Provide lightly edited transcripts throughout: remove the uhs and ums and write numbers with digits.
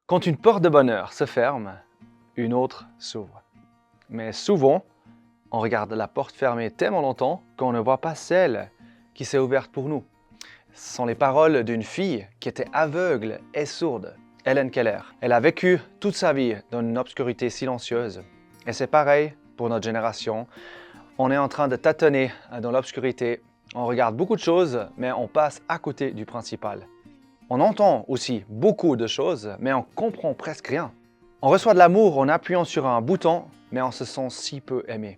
Quand une porte de bonheur se ferme, une autre s'ouvre. Mais souvent, on regarde la porte fermée tellement longtemps qu'on ne voit pas celle qui s'est ouverte pour nous. Ce sont les paroles d'une fille qui était aveugle et sourde, Helen Keller. Elle a vécu toute sa vie dans une obscurité silencieuse. Et c'est pareil pour notre génération. On est en train de tâtonner dans l'obscurité. On regarde beaucoup de choses, mais on passe à côté du principal. On entend aussi beaucoup de choses, mais on comprend presque rien. On reçoit de l'amour en appuyant sur un bouton, mais on se sent si peu aimé.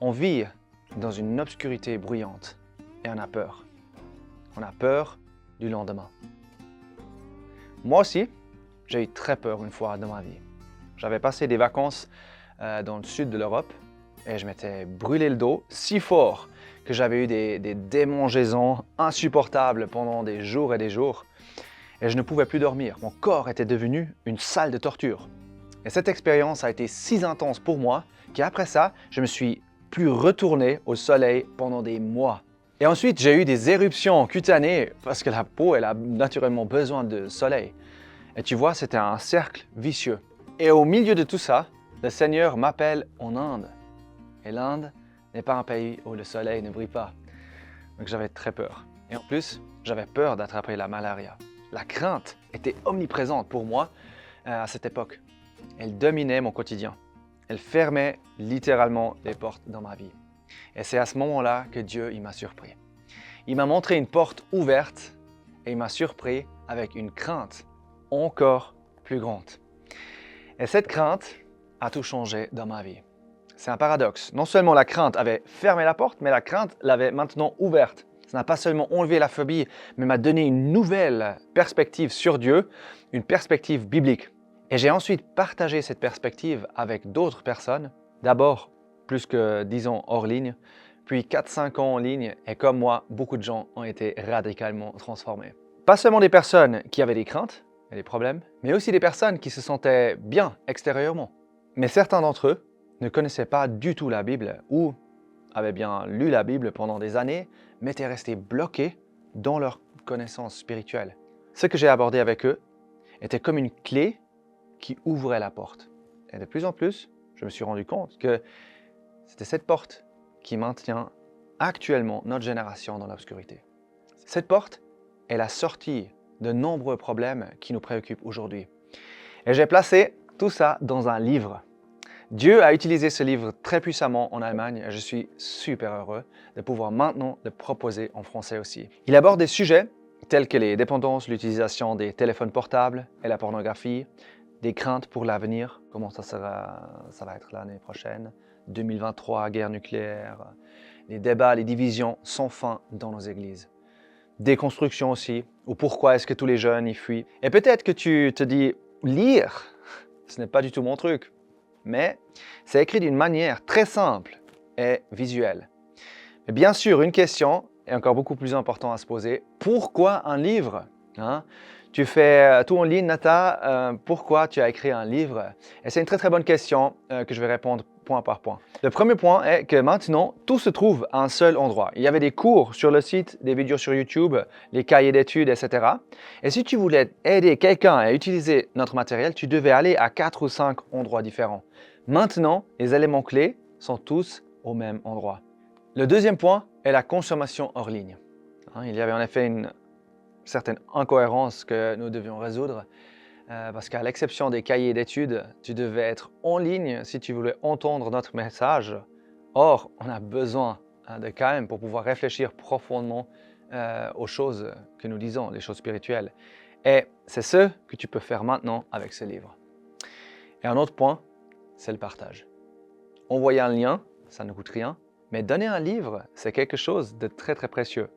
On vit dans une obscurité bruyante et on a peur. On a peur du lendemain. Moi aussi, j'ai eu très peur une fois dans ma vie. J'avais passé des vacances dans le sud de l'Europe et je m'étais brûlé le dos si fort que j'avais eu des démangeaisons insupportables pendant des jours et des jours. Et je ne pouvais plus dormir. Mon corps était devenu une salle de torture. Et cette expérience a été si intense pour moi qu'après ça, je me suis plus retourné au soleil pendant des mois. Et ensuite, j'ai eu des éruptions cutanées parce que la peau, elle a naturellement besoin de soleil. Et tu vois, c'était un cercle vicieux. Et au milieu de tout ça, le Seigneur m'appelle en Inde. Et l'Inde n'est pas un pays où le soleil ne brille pas. Donc j'avais très peur. Et en plus, j'avais peur d'attraper la malaria. La crainte était omniprésente pour moi à cette époque. Elle dominait mon quotidien. Elle fermait littéralement les portes dans ma vie. Et c'est à ce moment-là que Dieu m'a surpris. Il m'a montré une porte ouverte et il m'a surpris avec une crainte encore plus grande. Et cette crainte a tout changé dans ma vie. C'est un paradoxe. Non seulement la crainte avait fermé la porte, mais la crainte l'avait maintenant ouverte. Ça n'a pas seulement enlevé la phobie, mais m'a donné une nouvelle perspective sur Dieu, une perspective biblique. Et j'ai ensuite partagé cette perspective avec d'autres personnes, d'abord plus que 10 ans hors ligne, puis 4-5 ans en ligne, et comme moi, beaucoup de gens ont été radicalement transformés. Pas seulement des personnes qui avaient des craintes et des problèmes, mais aussi des personnes qui se sentaient bien extérieurement. Mais certains d'entre eux ne connaissaient pas du tout la Bible ou avaient bien lu la Bible pendant des années, mais étaient restés bloqués dans leur connaissance spirituelle. Ce que j'ai abordé avec eux était comme une clé qui ouvrait la porte. Et de plus en plus, je me suis rendu compte que c'était cette porte qui maintient actuellement notre génération dans l'obscurité. Cette porte est la sortie de nombreux problèmes qui nous préoccupent aujourd'hui. Et j'ai placé tout ça dans un livre. Dieu a utilisé ce livre très puissamment en Allemagne et je suis super heureux de pouvoir maintenant le proposer en français aussi. Il aborde des sujets tels que les dépendances, l'utilisation des téléphones portables et la pornographie, des craintes pour l'avenir, comment ça va être l'année prochaine, 2023, guerre nucléaire, les débats, les divisions sans fin dans nos églises. Des constructions aussi, ou pourquoi est-ce que tous les jeunes y fuient. Et peut-être que tu te dis, lire, ce n'est pas du tout mon truc. Mais c'est écrit d'une manière très simple et visuelle. Mais bien sûr, une question est encore beaucoup plus importante à se poser. Pourquoi un livre? Tu fais tout en ligne, Nata. Pourquoi tu as écrit un livre? Et c'est une très très bonne question que je vais répondre point par point. Le premier point est que maintenant, tout se trouve à un seul endroit. Il y avait des cours sur le site, des vidéos sur YouTube, les cahiers d'études, etc. Et si tu voulais aider quelqu'un à utiliser notre matériel, tu devais aller à 4 ou 5 endroits différents. Maintenant, les éléments clés sont tous au même endroit. Le deuxième point est la consommation hors ligne. Il y avait en effet une certaine incohérence que nous devions résoudre parce qu'à l'exception des cahiers d'études, tu devais être en ligne si tu voulais entendre notre message. Or, on a besoin de calme pour pouvoir réfléchir profondément aux choses que nous disons, les choses spirituelles. Et c'est ce que tu peux faire maintenant avec ce livre. Et un autre point, c'est le partage. Envoyer un lien, ça ne coûte rien, mais donner un livre, c'est quelque chose de très très précieux.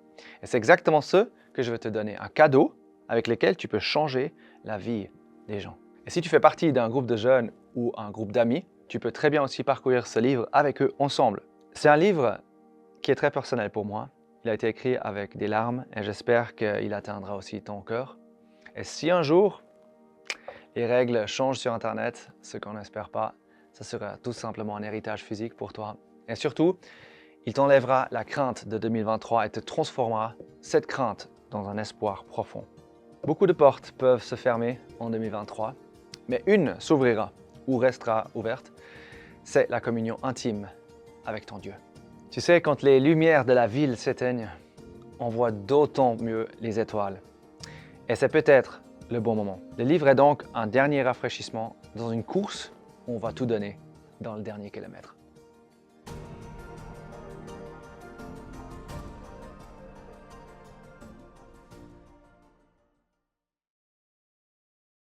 Et c'est exactement ce que je vais te donner, un cadeau avec lequel tu peux changer la vie des gens. Et si tu fais partie d'un groupe de jeunes ou un groupe d'amis, tu peux très bien aussi parcourir ce livre avec eux ensemble. C'est un livre qui est très personnel pour moi. Il a été écrit avec des larmes et j'espère qu'il atteindra aussi ton cœur. Et si un jour, les règles changent sur Internet, ce qu'on n'espère pas, ça sera tout simplement un héritage physique pour toi. Et surtout, il t'enlèvera la crainte de 2023 et te transformera cette crainte dans un espoir profond. Beaucoup de portes peuvent se fermer en 2023, mais une s'ouvrira ou restera ouverte. C'est la communion intime avec ton Dieu. Tu sais, quand les lumières de la ville s'éteignent, on voit d'autant mieux les étoiles. Et c'est peut-être le bon moment. Le livre est donc un dernier rafraîchissement dans une course où on va tout donner dans le dernier kilomètre.